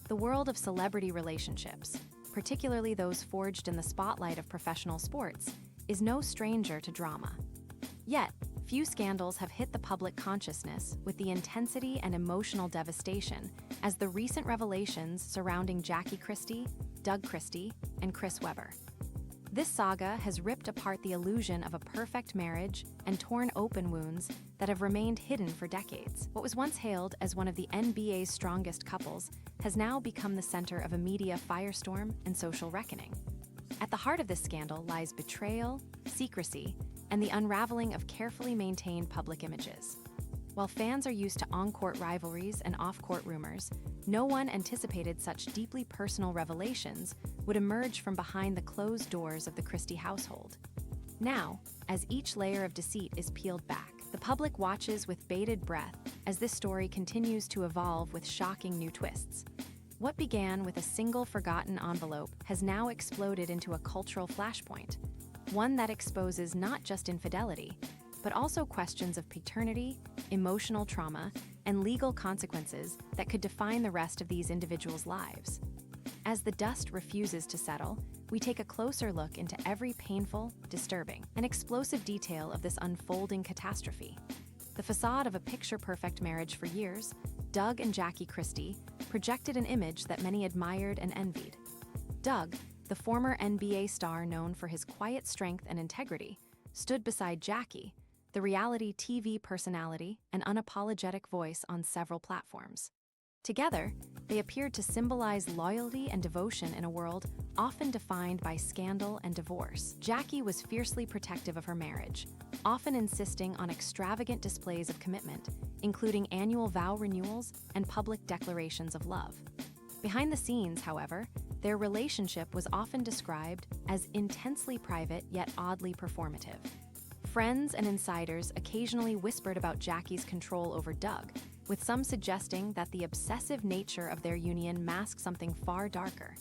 The world of celebrity relationships, particularly those forged in the spotlight of professional sports, is no stranger to drama. Yet, few scandals have hit the public consciousness with the intensity and emotional devastation as the recent revelations surrounding Jackie Christie, Doug Christie, and Chris Webber. This saga has ripped apart the illusion of a perfect marriage and torn open wounds that have remained hidden for decades. What was once hailed as one of the NBA's strongest couples has now become the center of a media firestorm and social reckoning. At the heart of this scandal lies betrayal, secrecy, and the unraveling of carefully maintained public images. While fans are used to on-court rivalries and off-court rumors, no one anticipated such deeply personal revelations would emerge from behind the closed doors of the Christie household. Now, as each layer of deceit is peeled back, the public watches with bated breath as this story continues to evolve with shocking new twists. What began with a single forgotten envelope has now exploded into a cultural flashpoint, one that exposes not just infidelity, but also questions of paternity, emotional trauma, and legal consequences that could define the rest of these individuals' lives. As the dust refuses to settle, we take a closer look into every painful, disturbing, and explosive detail of this unfolding catastrophe. The facade of a picture-perfect marriage for years, Doug and Jackie Christie, projected an image that many admired and envied. Doug, the former NBA star known for his quiet strength and integrity, stood beside Jackie, the reality TV personality and unapologetic voice on several platforms. Together, they appeared to symbolize loyalty and devotion in a world often defined by scandal and divorce. Jackie was fiercely protective of her marriage, often insisting on extravagant displays of commitment, including annual vow renewals and public declarations of love. Behind the scenes, however, their relationship was often described as intensely private yet oddly performative. Friends and insiders occasionally whispered about Jackie's control over Doug, with some suggesting that the obsessive nature of their union masked something far darker.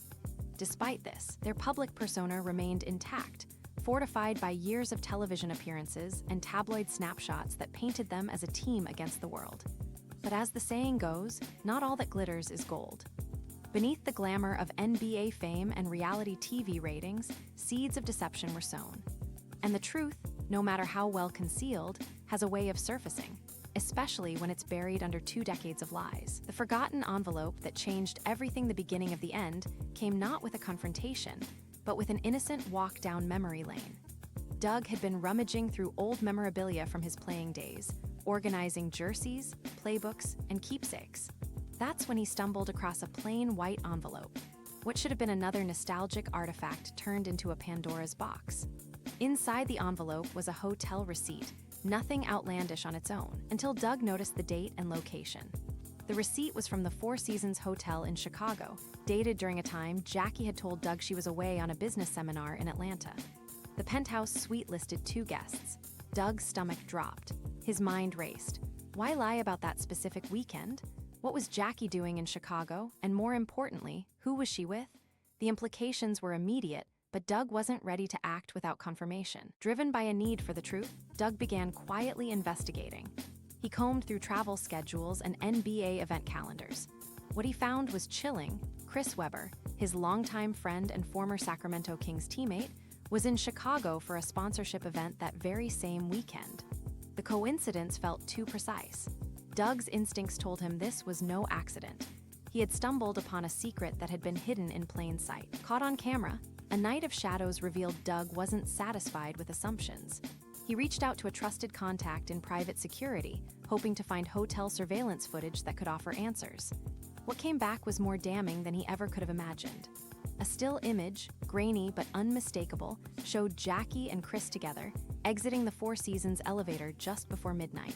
Despite this, their public persona remained intact, fortified by years of television appearances and tabloid snapshots that painted them as a team against the world. But as the saying goes, not all that glitters is gold. Beneath the glamour of NBA fame and reality TV ratings, seeds of deception were sown. And the truth, no matter how well concealed, has a way of surfacing, especially when it's buried under 2 decades of lies. The forgotten envelope that changed everything the beginning of the end came not with a confrontation, but with an innocent walk down memory lane. Doug had been rummaging through old memorabilia from his playing days, organizing jerseys, playbooks, and keepsakes. That's when he stumbled across a plain white envelope. What should have been another nostalgic artifact turned into a Pandora's box. Inside the envelope was a hotel receipt, nothing outlandish on its own, until Doug noticed the date and location. The receipt was from the Four Seasons Hotel in Chicago, dated during a time Jackie had told Doug she was away on a business seminar in Atlanta. The penthouse suite listed 2 guests. Doug's stomach dropped. His mind raced. Why lie about that specific weekend? What was Jackie doing in Chicago? And more importantly, who was she with? The implications were immediate, but Doug wasn't ready to act without confirmation. Driven by a need for the truth, Doug began quietly investigating. He combed through travel schedules and NBA event calendars. What he found was chilling. Chris Webber, his longtime friend and former Sacramento Kings teammate, was in Chicago for a sponsorship event that very same weekend. The coincidence felt too precise. Doug's instincts told him this was no accident. He had stumbled upon a secret that had been hidden in plain sight. Caught on camera, a night of shadows revealed Doug wasn't satisfied with assumptions. He reached out to a trusted contact in private security, hoping to find hotel surveillance footage that could offer answers. What came back was more damning than he ever could have imagined. A still image, grainy but unmistakable, showed Jackie and Chris together, exiting the Four Seasons elevator just before midnight.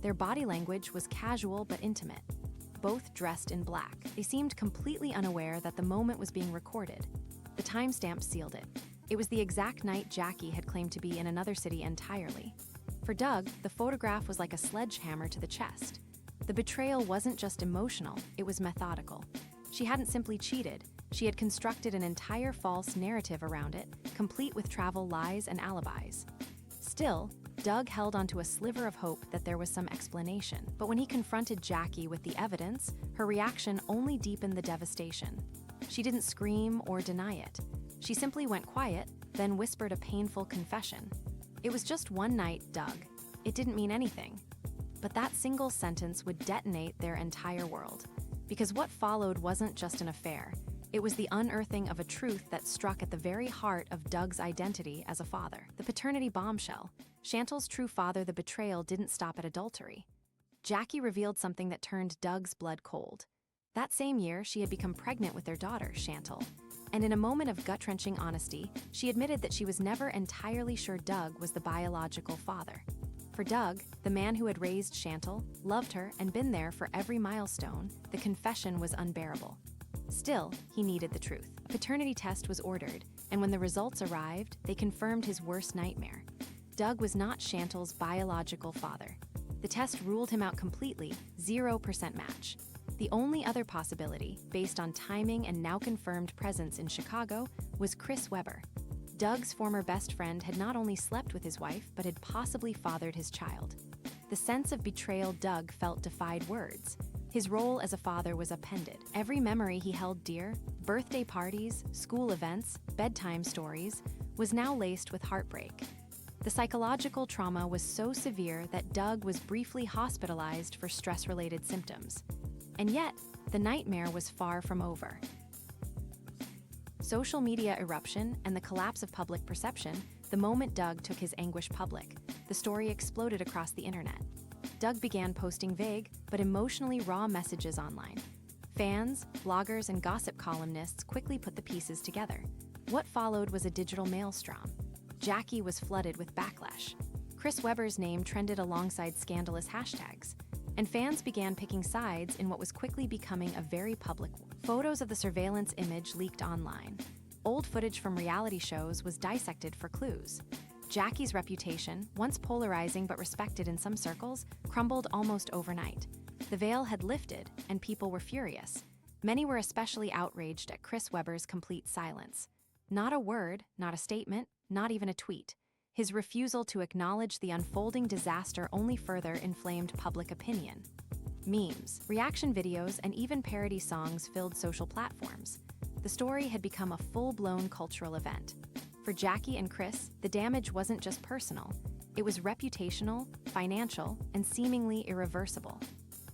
Their body language was casual but intimate. Both dressed in black, they seemed completely unaware that the moment was being recorded. The timestamp sealed it. It was the exact night Jackie had claimed to be in another city entirely. For Doug, the photograph was like a sledgehammer to the chest. The betrayal wasn't just emotional, it was methodical. She hadn't simply cheated, she had constructed an entire false narrative around it, complete with travel lies and alibis. Still, Doug held onto a sliver of hope that there was some explanation. But when he confronted Jackie with the evidence, her reaction only deepened the devastation. She didn't scream or deny it. She simply went quiet, then whispered a painful confession. It was just one night, Doug. It didn't mean anything. But that single sentence would detonate their entire world. Because what followed wasn't just an affair. It was the unearthing of a truth that struck at the very heart of Doug's identity as a father. The paternity bombshell. Shantel's true father, the betrayal, didn't stop at adultery. Jackie revealed something that turned Doug's blood cold. That same year, she had become pregnant with their daughter, Shantel. And in a moment of gut-wrenching honesty, she admitted that she was never entirely sure Doug was the biological father. For Doug, the man who had raised Shantel, loved her, and been there for every milestone, the confession was unbearable. Still, he needed the truth. A paternity test was ordered, and when the results arrived, they confirmed his worst nightmare. Doug was not Shantel's biological father. The test ruled him out completely, 0% match. The only other possibility, based on timing and now confirmed presence in Chicago, was Chris Webber. Doug's former best friend had not only slept with his wife, but had possibly fathered his child. The sense of betrayal Doug felt defied words. His role as a father was upended. Every memory he held dear, birthday parties, school events, bedtime stories, was now laced with heartbreak. The psychological trauma was so severe that Doug was briefly hospitalized for stress-related symptoms. And yet, the nightmare was far from over. Social media eruption and the collapse of public perception, the moment Doug took his anguish public, the story exploded across the internet. Doug began posting vague but emotionally raw messages online. Fans, bloggers, and gossip columnists quickly put the pieces together. What followed was a digital maelstrom. Jackie was flooded with backlash. Chris Webber's name trended alongside scandalous hashtags, and fans began picking sides in what was quickly becoming a very public war. Photos of the surveillance image leaked online. Old footage from reality shows was dissected for clues. Jackie's reputation, once polarizing but respected in some circles, crumbled almost overnight. The veil had lifted, and people were furious. Many were especially outraged at Chris Webber's complete silence. Not a word, not a statement, not even a tweet. His refusal to acknowledge the unfolding disaster only further inflamed public opinion. Memes, reaction videos, and even parody songs filled social platforms. The story had become a full-blown cultural event. For Jackie and Chris, the damage wasn't just personal. It was reputational, financial, and seemingly irreversible.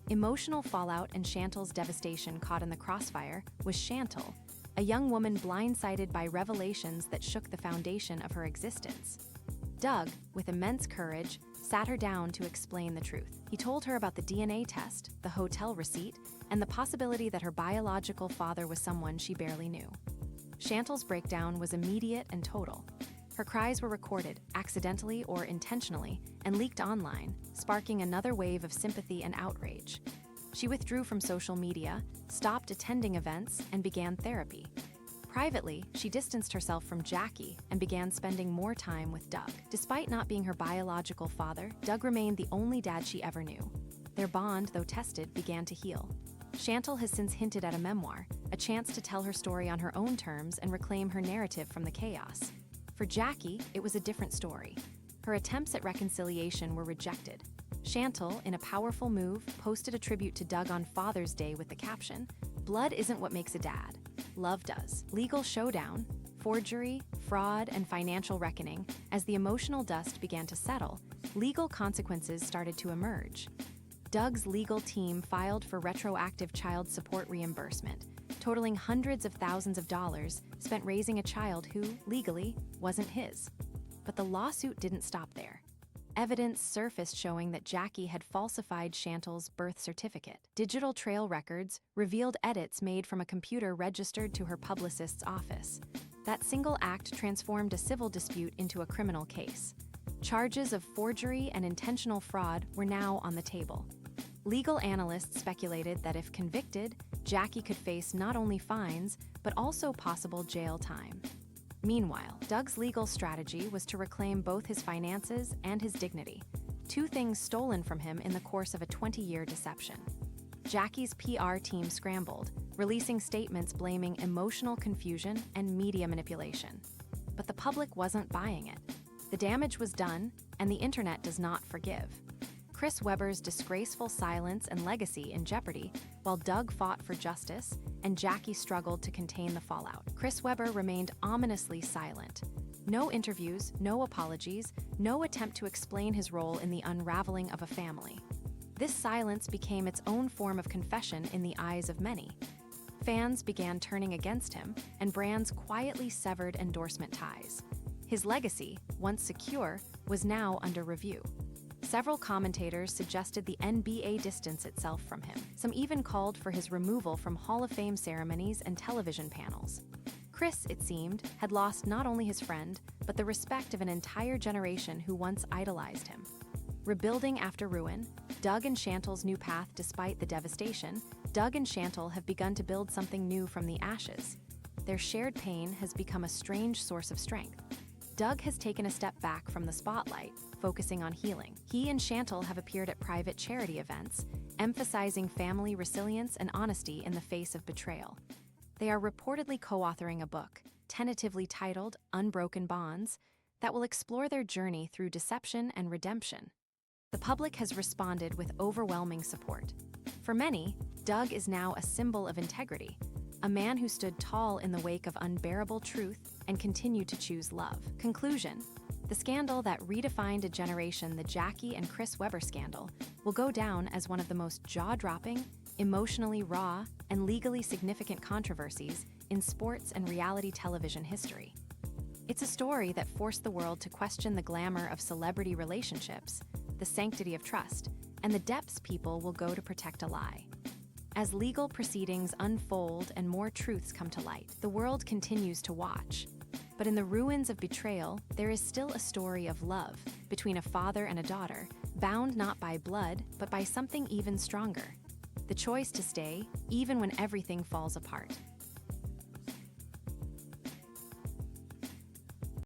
Emotional fallout and Shantel's devastation caught in the crossfire was Shantel, a young woman blindsided by revelations that shook the foundation of her existence. Doug, with immense courage, sat her down to explain the truth. He told her about the DNA test, the hotel receipt, and the possibility that her biological father was someone she barely knew. Shantel's breakdown was immediate and total. Her cries were recorded, accidentally or intentionally, and leaked online, sparking another wave of sympathy and outrage. She withdrew from social media, stopped attending events, and began therapy. Privately, she distanced herself from Jackie and began spending more time with Doug. Despite not being her biological father, Doug remained the only dad she ever knew. Their bond, though tested, began to heal. Shantel has since hinted at a memoir, a chance to tell her story on her own terms and reclaim her narrative from the chaos. For Jackie, it was a different story. Her attempts at reconciliation were rejected. Shantel, in a powerful move, posted a tribute to Doug on Father's Day with the caption, "Blood isn't what makes a dad. Love does." Legal showdown, forgery, fraud, and financial reckoning. As the emotional dust began to settle, legal consequences started to emerge. Doug's legal team filed for retroactive child support reimbursement, totaling hundreds of thousands of dollars spent raising a child who, legally, wasn't his. But the lawsuit didn't stop there. Evidence surfaced showing that Jackie had falsified Shantel's birth certificate. Digital trail records revealed edits made from a computer registered to her publicist's office. That single act transformed a civil dispute into a criminal case. Charges of forgery and intentional fraud were now on the table. Legal analysts speculated that if convicted, Jackie could face not only fines, but also possible jail time. Meanwhile, Doug's legal strategy was to reclaim both his finances and his dignity, two things stolen from him in the course of a 20-year deception. Jackie's PR team scrambled, releasing statements blaming emotional confusion and media manipulation. But the public wasn't buying it. The damage was done, and the internet does not forgive. Chris Webber's disgraceful silence and legacy in jeopardy, while Doug fought for justice and Jackie struggled to contain the fallout. Chris Webber remained ominously silent. No interviews, no apologies, no attempt to explain his role in the unraveling of a family. This silence became its own form of confession in the eyes of many. Fans began turning against him, and brands quietly severed endorsement ties. His legacy, once secure, was now under review. Several commentators suggested the NBA distance itself from him. Some even called for his removal from Hall of Fame ceremonies and television panels. Chris, it seemed, had lost not only his friend, but the respect of an entire generation who once idolized him. Rebuilding after ruin, Doug and Shantel's new path despite the devastation, Doug and Shantel have begun to build something new from the ashes. Their shared pain has become a strange source of strength. Doug has taken a step back from the spotlight, focusing on healing. He and Shantel have appeared at private charity events, emphasizing family resilience and honesty in the face of betrayal. They are reportedly co-authoring a book, tentatively titled Unbroken Bonds, that will explore their journey through deception and redemption. The public has responded with overwhelming support. For many, Doug is now a symbol of integrity, a man who stood tall in the wake of unbearable truth and continued to choose love. Conclusion: the scandal that redefined a generation, the Jackie and Chris Webber scandal, will go down as one of the most jaw-dropping, emotionally raw, and legally significant controversies in sports and reality television history. It's a story that forced the world to question the glamour of celebrity relationships, the sanctity of trust, and the depths people will go to protect a lie. As legal proceedings unfold and more truths come to light, the world continues to watch. But in the ruins of betrayal, there is still a story of love between a father and a daughter, bound not by blood, but by something even stronger: the choice to stay, even when everything falls apart.